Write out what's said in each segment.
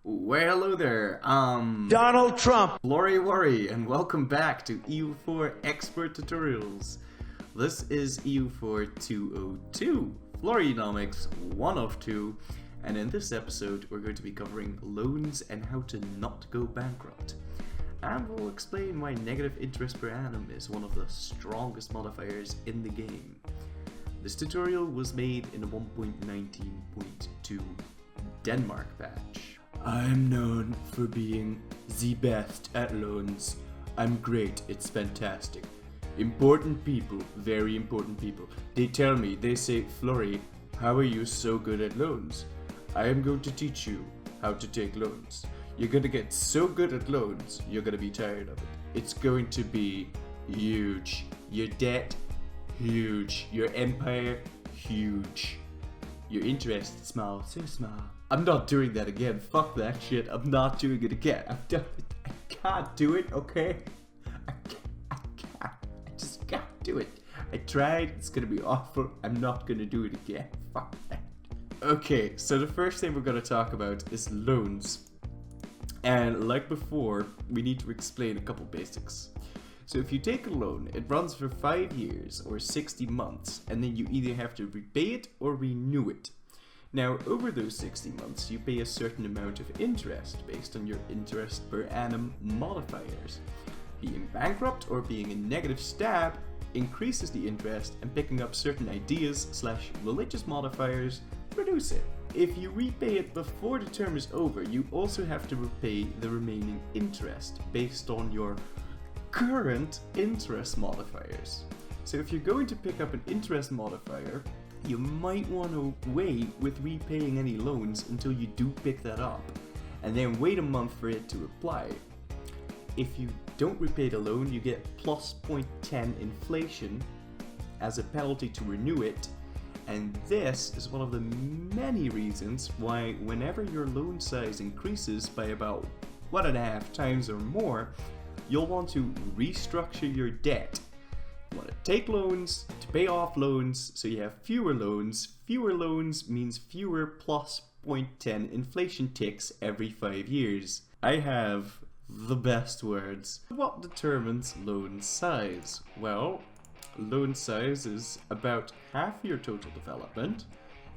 Well, hello there, Donald Trump! Florryworry, and welcome back to EU4 Expert Tutorials. This is EU4 202, Florrynomics 102, and in this episode we're going to be covering loans and how to not go bankrupt. And we'll explain why negative interest per annum is one of the strongest modifiers in the game. This tutorial was made in a 1.19.2 Denmark patch. I'm known for being the best at loans. I'm great, it's fantastic. Important people, very important people. They tell me, they say, Florry, how are you so good at loans? I am going to teach you how to take loans. You're gonna get so good at loans, you're gonna be tired of it. It's going to be huge. Your debt, huge. Your empire, huge. Your interest, small, so small. I'm not doing that again. Fuck that shit. I'm not doing it again. I've done it. I can't do it, okay? I can't. I just can't do it. I tried. It's gonna be awful. I'm not gonna do it again. Fuck that. Okay, so the first thing we're gonna talk about is loans. And like before, we need to explain a couple basics. So if you take a loan, it runs for 5 years or 60 months, and then you either have to repay it or renew it. Now, over those 60 months, you pay a certain amount of interest based on your interest per annum modifiers. Being bankrupt or being a negative stab increases the interest, and picking up certain ideas/religious modifiers reduce it. If you repay it before the term is over, you also have to repay the remaining interest based on your current interest modifiers. So if you're going to pick up an interest modifier, you might want to wait with repaying any loans until you do pick that up, and then wait a month for it to apply. If you don't repay the loan, you get plus 0.10 inflation as a penalty to renew it, and this is one of the many reasons why whenever your loan size increases by about 1.5 times or more, you'll want to restructure your debt. You want to take loans to pay off loans, so you have fewer loans. Fewer loans means fewer plus 0.10 inflation ticks every 5 years. I have the best words. What determines loan size? Well, loan size is about half your total development,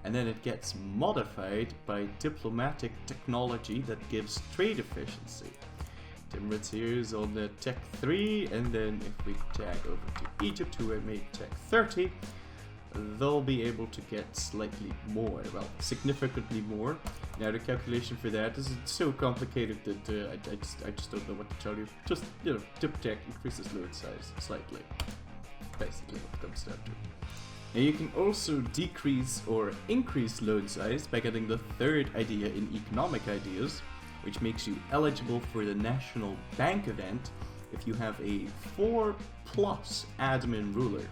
and then it gets modified by diplomatic technology that gives trade efficiency. Timrits here is on the Tech 3, and then if we tag over to Egypt, who I made Tech 30, they'll be able to get slightly more, well, significantly more. Now the calculation for that is so complicated that I just don't know what to tell you. Just, you know, Tip Tech increases loan size slightly. Basically what it comes down to. Now you can also decrease or increase loan size by getting the third idea in economic ideas, which makes you eligible for the National Bank event if you have a 4+ admin ruler.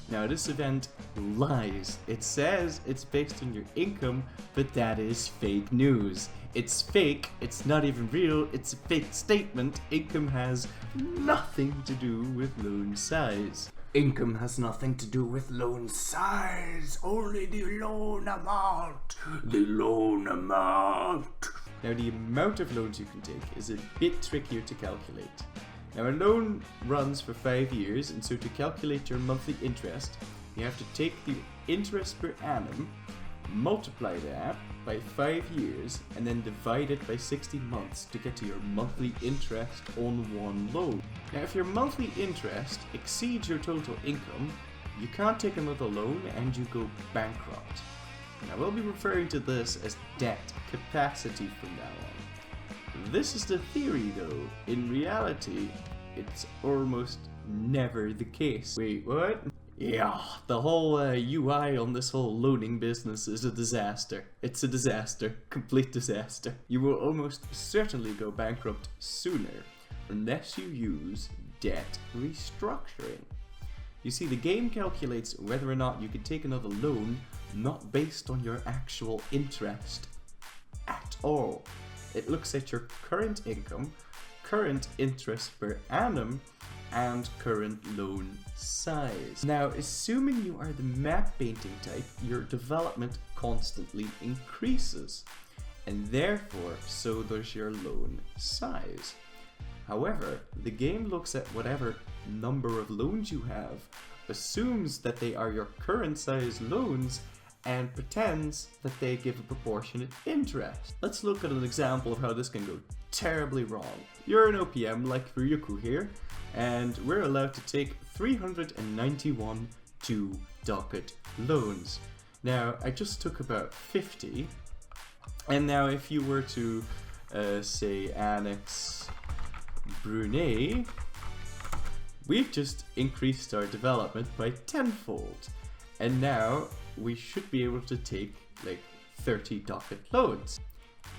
Now this event lies. It says it's based on your income, but that is fake news. It's fake, it's not even real, it's a fake statement. Income has nothing to do with loan size. Income has nothing to do with loan size, only the loan amount. The loan amount. Now the amount of loans you can take is a bit trickier to calculate. Now a loan runs for 5 years, and so to calculate your monthly interest, you have to take the interest per annum, multiply that by 5 years, and then divide it by 60 months to get to your monthly interest on one loan. Now if your monthly interest exceeds your total income, you can't take another loan and you go bankrupt. Now we'll be referring to this as debt capacity from now on. This is the theory though. In reality, it's almost never the case. Wait, what? Yeah, the whole UI on this whole loaning business is a disaster. It's a disaster. Complete disaster. You will almost certainly go bankrupt sooner unless you use debt restructuring. You see, the game calculates whether or not you can take another loan not based on your actual interest at all. It looks at your current income, current interest per annum, and current loan size. Now, assuming you are the map painting type, your development constantly increases. and therefore so does your loan size. However, the game looks at whatever number of loans you have, assumes that they are your current size loans, and pretends that they give a proportionate interest. Let's look at an example of how this can go terribly wrong. You're an OPM like Ryuku here, and we're allowed to take 391 2-docket loans. Now, I just took about 50, and now if you were to, say, annex Brunei, we've just increased our development by tenfold, and now we should be able to take like 30 docket loans.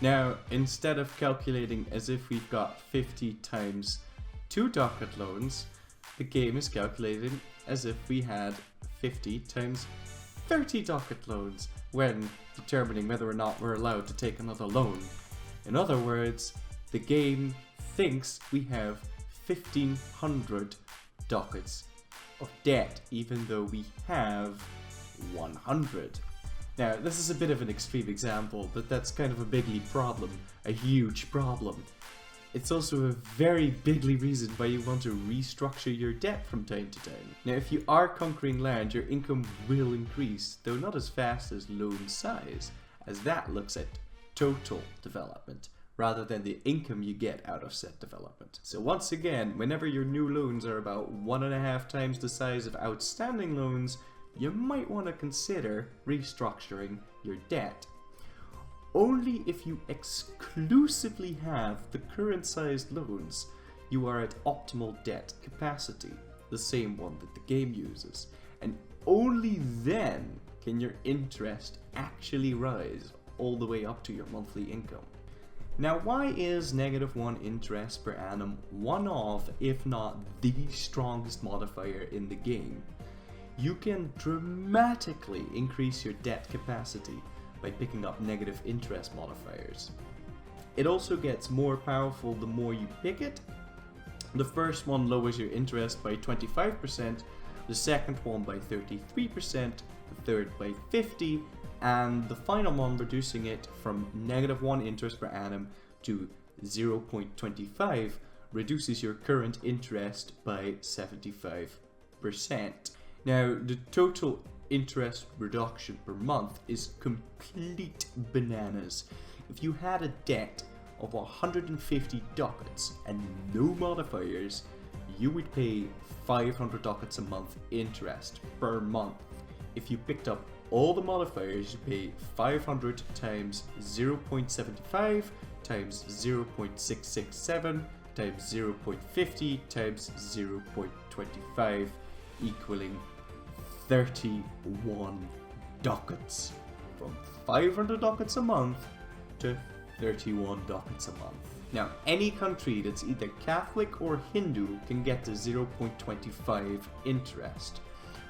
Now, instead of calculating as if we've got 50 times 2 docket loans, the game is calculating as if we had 50 times 30 docket loans when determining whether or not we're allowed to take another loan. In other words, the game thinks we have 1500 dockets of debt even though we have 100. Now, this is a bit of an extreme example, but that's kind of a bigly problem, a huge problem. It's also a very bigly reason why you want to restructure your debt from time to time. Now, if you are conquering land, your income will increase, though not as fast as loan size, as that looks at total development, rather than the income you get out of said development. So once again, whenever your new loans are about 1.5 times the size of outstanding loans, you might want to consider restructuring your debt. Only if you exclusively have the current sized loans, you are at optimal debt capacity, the same one that the game uses, and only then can your interest actually rise all the way up to your monthly income. Now, why is -1 interest per annum one of, if not the strongest modifier in the game? You can dramatically increase your debt capacity by picking up negative interest modifiers. It also gets more powerful the more you pick it. The first one lowers your interest by 25%, the second one by 33%, the third by 50%, and the final one reducing it from -1 interest per annum to 0.25 reduces your current interest by 75%. Now, the total interest reduction per month is complete bananas. If you had a debt of 150 dockets and no modifiers, you would pay 500 dockets a month interest per month. If you picked up all the modifiers, you pay 500 times 0.75 times 0.667 times 0.50 times 0.25, equaling 31 dockets. From 500 dockets a month to 31 dockets a month. Now, any country that's either Catholic or Hindu can get to 0.25 interest,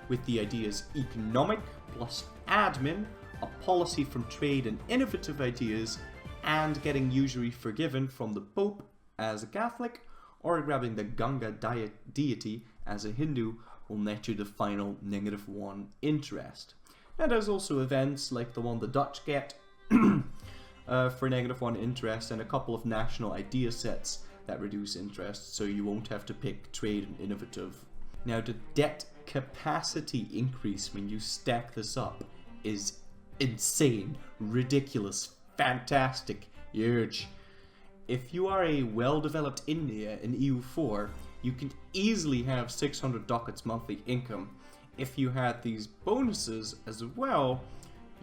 with the ideas economic plus admin, a policy from trade and innovative ideas, and getting usury forgiven from the Pope as a Catholic, or grabbing the Ganga deity as a Hindu will net you the final -1 interest. Now, there's also events like the one the Dutch get for -1 interest, and a couple of national idea sets that reduce interest, so you won't have to pick trade and innovative. Now, the debt capacity increase when you stack this up is insane, ridiculous, fantastic, huge. If you are a well-developed India in EU4, you can easily have 600 dockets monthly income. If you had these bonuses as well,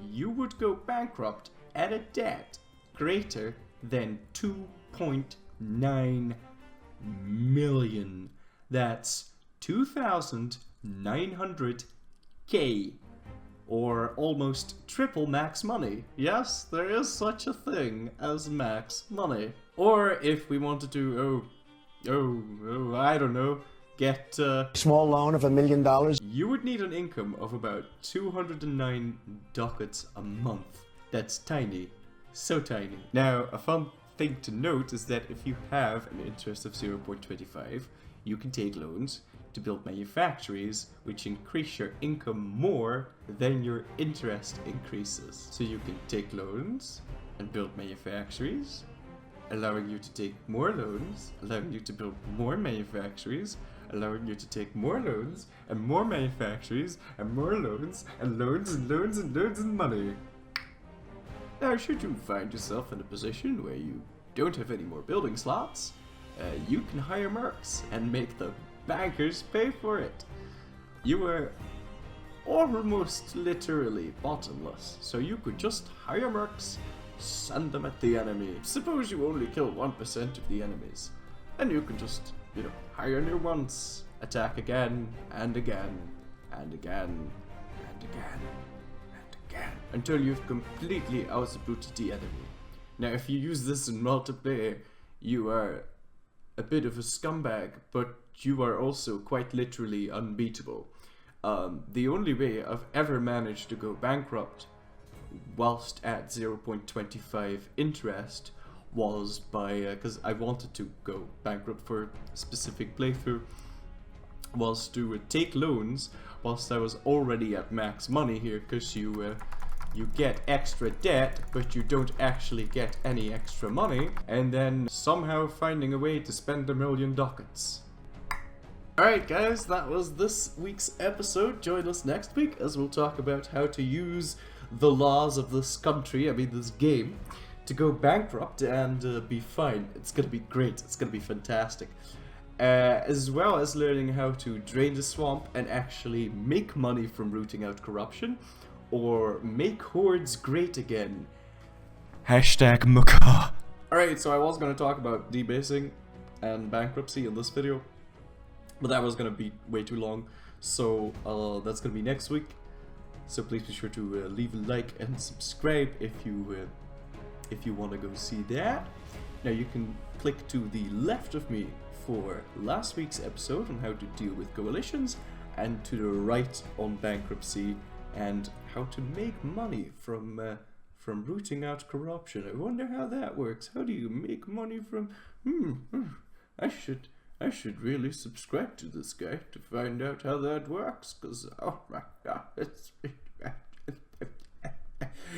you would go bankrupt at a debt greater than 2.9 million. That's 2,900k, or almost triple max money. Yes, there is such a thing as max money. Or if we wanted to, I don't know, get Small loan of $1 million. you would need an income of about 209 dockets a month. That's tiny. So tiny. Now, a fun thing to note is that if you have an interest of 0.25, you can take loans to build manufactories, which increase your income more than your interest increases. So you can take loans, and build manufactories, allowing you to take more loans, allowing you to build more manufactories, allowing you to take more loans and more manufactories and more loans and loans and loans and loans and money. Now, should you find yourself in a position where you don't have any more building slots, you can hire mercs and make the bankers pay for it. You are almost literally bottomless, so you could just hire mercs, send them at the enemy. Suppose you only kill 1% of the enemies, and you can just, hire new ones, attack again and again and again and again and again until you've completely outbooted the enemy. Now, if you use this in multiplayer, you are a bit of a scumbag, but you are also quite literally unbeatable. The only way I've ever managed to go bankrupt whilst at 0.25 interest was by, because I wanted to go bankrupt for a specific playthrough, was to take loans whilst I was already at max money here, because you get extra debt, but you don't actually get any extra money, and then somehow finding a way to spend 1 million ducats. Alright guys, that was this week's episode. Join us next week as we'll talk about how to use the laws of this country, this game, to go bankrupt and be fine. It's gonna be great, it's gonna be fantastic. As well as learning how to drain the swamp and actually make money from rooting out corruption, or make hordes great again. Hashtag Muka. Alright, so I was gonna talk about debasing and bankruptcy in this video, but that was gonna be way too long, so that's gonna be next week. So please be sure to leave a like and subscribe if you want to go see that. Now you can click to the left of me for last week's episode on how to deal with coalitions, and to the right on bankruptcy and how to make money from rooting out corruption. I wonder how that works. How do you make money from? I should really subscribe to this guy to find out how that works, because oh my god, it's